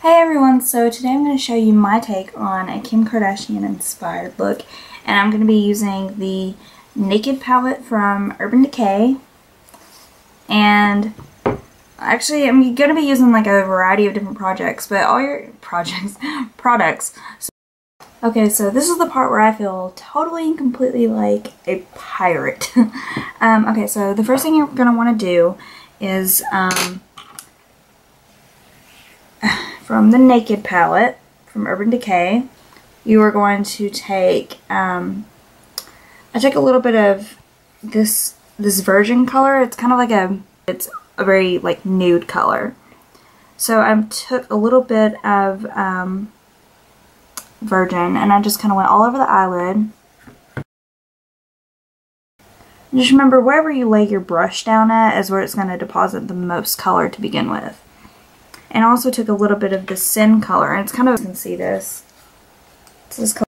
Hey everyone, so today I'm going to show you my take on a Kim Kardashian inspired look, and I'm going to be using the Naked palette from Urban Decay, and actually I'm going to be using like a variety of different products. Okay, so this is the part where I feel totally and completely like a pirate. Okay, so the first thing you're going to want to do is from the Naked palette from Urban Decay, you are going to take, I took a little bit of this virgin color. It's kind of like it's a very like nude color. So I took a little bit of virgin and I just kind of went all over the eyelid. And just remember, wherever you lay your brush down at is where it's going to deposit the most color to begin with. And I also took a little bit of the Sin color, and it's kind of, you can see this. It's this color.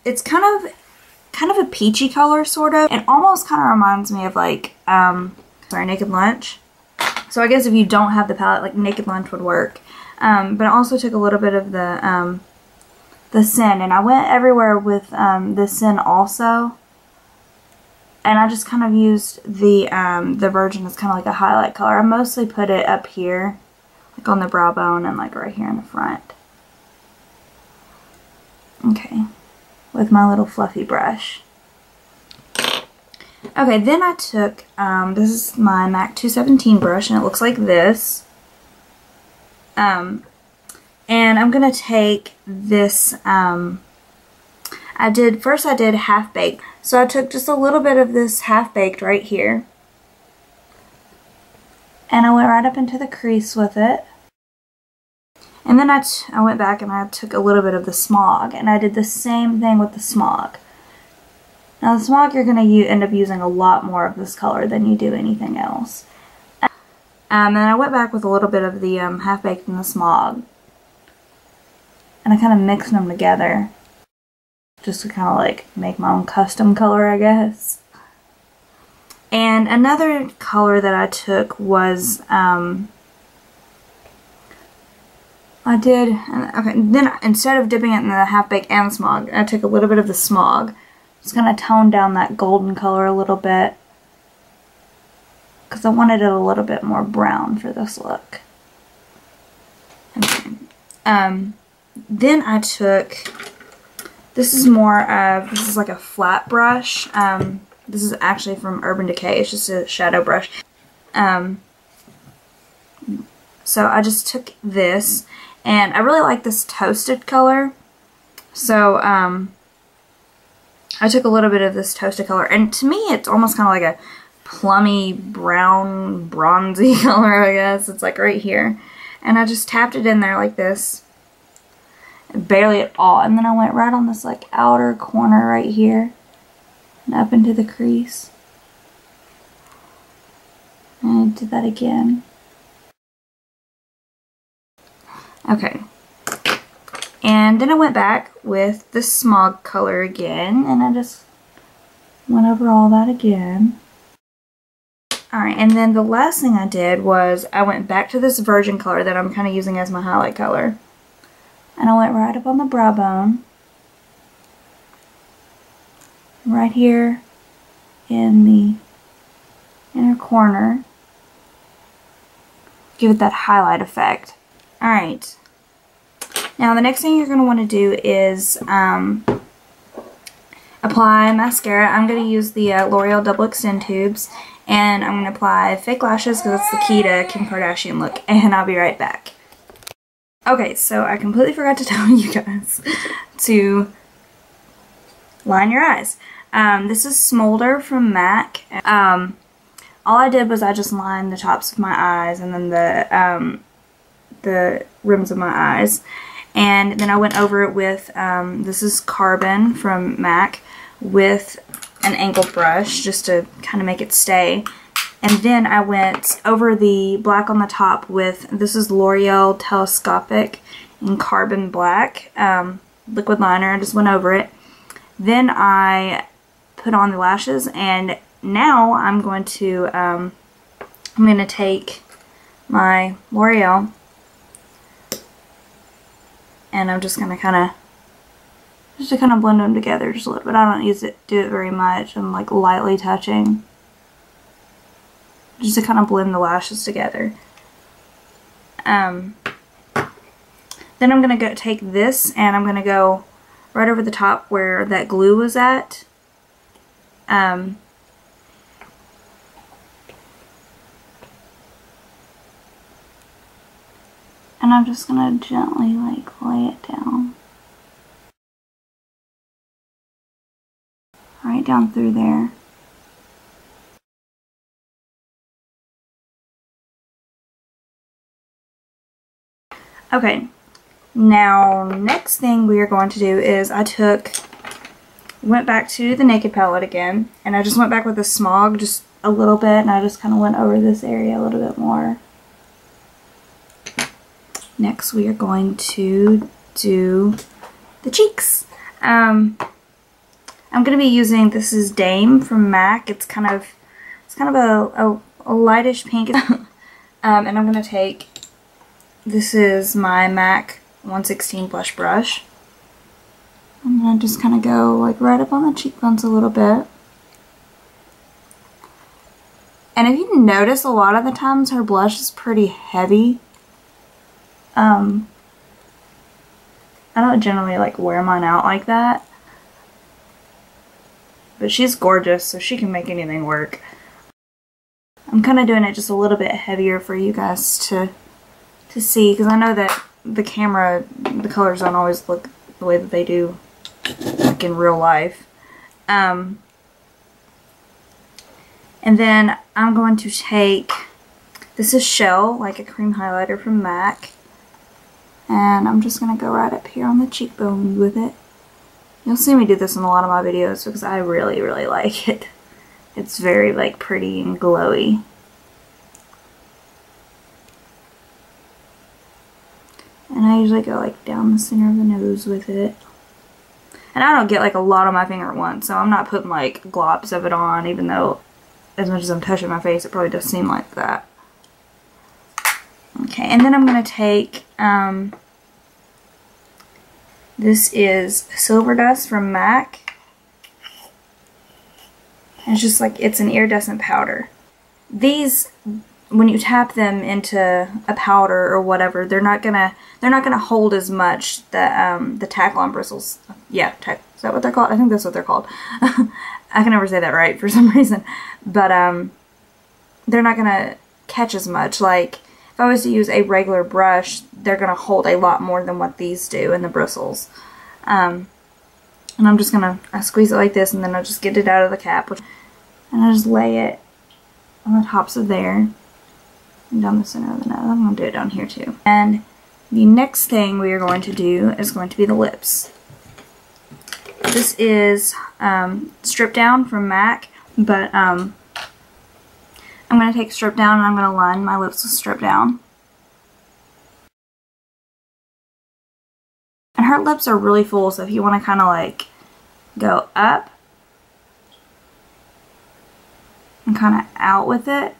It's kind of a peachy color, sort of. It almost kind of reminds me of like, Naked Lunch. So I guess if you don't have the palette, like Naked Lunch would work. But I also took a little bit of the Sin, and I went everywhere with the Sin also. And I just kind of used the Virgin as kind of like a highlight color. I mostly put it up here, like on the brow bone and like right here in the front. Okay, with my little fluffy brush. Okay, then I took, this is my MAC 217 brush, and it looks like this. And I'm going to take this, first I did Half Baked. So I took just a little bit of this Half Baked right here. And I went right up into the crease with it. And then I went back and I took a little bit of the Smog. And I did the same thing with the Smog. Now the Smog, you're going to end up using a lot more of this color than you do anything else. And then I went back with a little bit of the Half Baked and the Smog. And I kind of mixed them together. Just to kind of like make my own custom color, I guess. And another color that I took was, then instead of dipping it in the Half Baked and the Smog, I took a little bit of the Smog. Just kind of toned down that golden color a little bit. Because I wanted it a little bit more brown for this look. Okay. Then I took... This is like a flat brush. This is actually from Urban Decay. It's just a shadow brush. So I just took this, and I really like this toasted color. So I took a little bit of this toasted color, and to me it's almost kind of like a plummy brown, bronzy color, I guess. It's like right here. And I just tapped it in there like this. Barely at all, and then I went right on this like outer corner right here and up into the crease, and I did that again. Okay, and then I went back with the Smog color again, and I just went over all that again. Alright, and then the last thing I did was I went back to this Virgin color that I'm kind of using as my highlight color. And I went right up on the brow bone, right here in the inner corner. Give it that highlight effect. Alright, now the next thing you're going to want to do is apply mascara. I'm going to use the L'Oreal Double Extend Tubes, and I'm going to apply fake lashes because that's the key to Kim Kardashian look, and I'll be right back. Okay, so I completely forgot to tell you guys to line your eyes. This is Smolder from MAC. All I did was I just lined the tops of my eyes and then the rims of my eyes. And then I went over it with, this is Carbon from MAC, with an angled brush just to kind of make it stay. And then I went over the black on the top with, this is L'Oreal Telescopic in Carbon Black liquid liner. I just went over it. Then I put on the lashes, and now I'm going to take my L'Oreal And I'm just going to kind of blend them together just a little bit. I don't do it very much. I'm like lightly touching just to kind of blend the lashes together. Then I'm going to take this and I'm going to go right over the top where that glue was at. And I'm just going to gently like lay it down. Right down through there. Okay, now next thing we are going to do is went back to the Naked palette again, and I just went back with the Smog just a little bit, and I just kind of went over this area a little bit more. Next we are going to do the cheeks. I'm going to be using, this is Dame from MAC. It's kind of a lightish pink. And I'm going to take, this is my MAC 116 blush brush. I'm going to just kind of go like right up on the cheekbones a little bit. And if you notice, a lot of the times her blush is pretty heavy. I don't generally like wear mine out like that. But she's gorgeous, so she can make anything work. I'm kind of doing it just a little bit heavier for you guys to see, because I know that the camera, the colors don't always look the way that they do like in real life. And then I'm going to take, this is Shell, like a cream highlighter from MAC. And I'm just going to go right up here on the cheekbone with it. You'll see me do this in a lot of my videos because I really, really like it. It's very like pretty and glowy. And I usually go like down the center of the nose with it. And I don't get like a lot on my finger at once, so I'm not putting like globs of it on, even though as much as I'm touching my face, it probably does seem like that. Okay, and then I'm going to take, this is Silver Dust from MAC. And it's just like, it's an iridescent powder. These, when you tap them into a powder or whatever, they're not gonna hold as much the Taklon bristles. Yeah, is that what they're called? I think that's what they're called. I can never say that right for some reason. But they're not gonna catch as much. Like if I was to use a regular brush, they're gonna hold a lot more than what these do in the bristles. And I'm just gonna squeeze it like this, and then I just get it out of the cap, and I just lay it on the tops of there and down the center of the nose. I'm gonna do it down here too. And the next thing we are going to do is going to be the lips. This is Strip Down from MAC, but I'm going to take Strip Down and I'm going to line my lips with Strip Down. And her lips are really full, so if you want to kind of like go up and kind of out with it.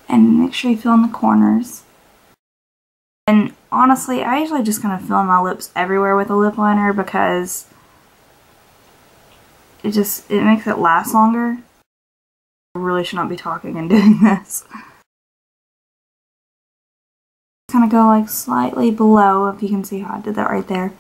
And make sure you fill in the corners. And honestly, I usually just kind of fill in my lips everywhere with a lip liner because it makes it last longer. I really should not be talking and doing this. Kind of go like slightly below, if you can see how I did that right there.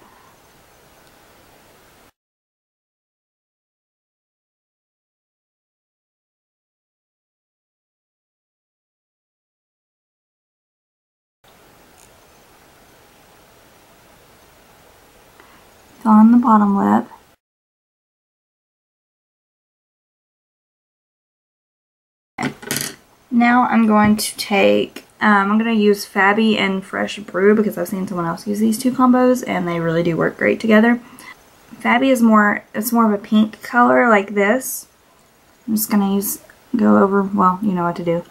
Fill in the bottom lip. Now I'm going to take, I'm going to use Fabby and Fresh Brew because I've seen someone else use these two combos and they really do work great together. Fabby is more of a pink color like this. I'm just going to go over, well, you know what to do.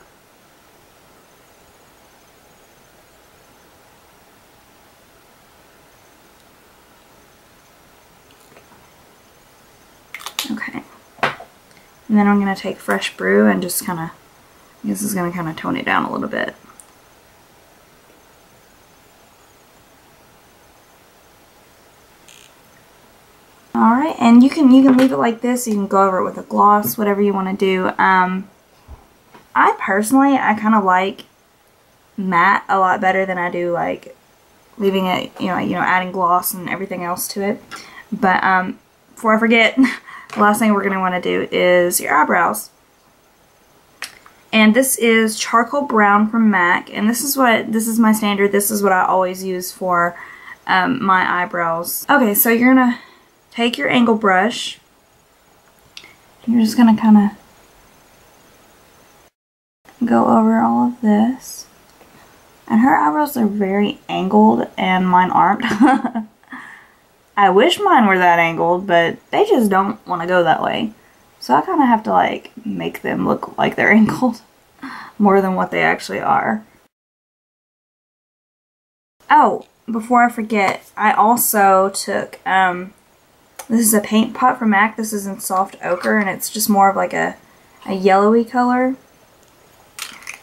Okay. And then I'm going to take Fresh Brew and just kind of This is going to kind of tone it down a little bit. Alright, and you can leave it like this. You can go over it with a gloss, whatever you want to do. I personally, I kind of like matte a lot better than I do like leaving it, adding gloss and everything else to it. But before I forget, the last thing we're going to want to do is your eyebrows. And this is charcoal brown from MAC, and this is my standard. This is what I always use for my eyebrows. Okay, so you're going to take your angle brush. You're just going to kind of go over all of this. And her eyebrows are very angled, and mine aren't. I wish mine were that angled, but they just don't want to go that way. So I kind of have to like make them look like they're angled more than what they actually are. Oh, before I forget, I also took, this is a paint pot from MAC. This is in soft ochre, and it's just more of like a yellowy color.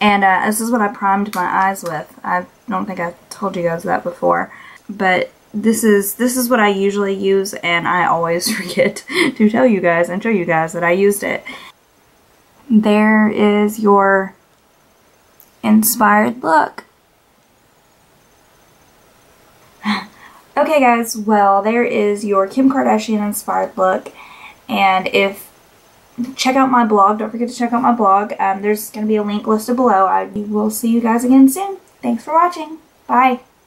And this is what I primed my eyes with. I don't think I told you guys that before, but this is what I usually use, and I always forget to tell you guys and show you guys that I used it. There is your inspired look. Okay guys, well there is your Kim Kardashian inspired look, and check out my blog. Don't forget to check out my blog. There's going to be a link listed below. I will see you guys again soon. Thanks for watching. Bye.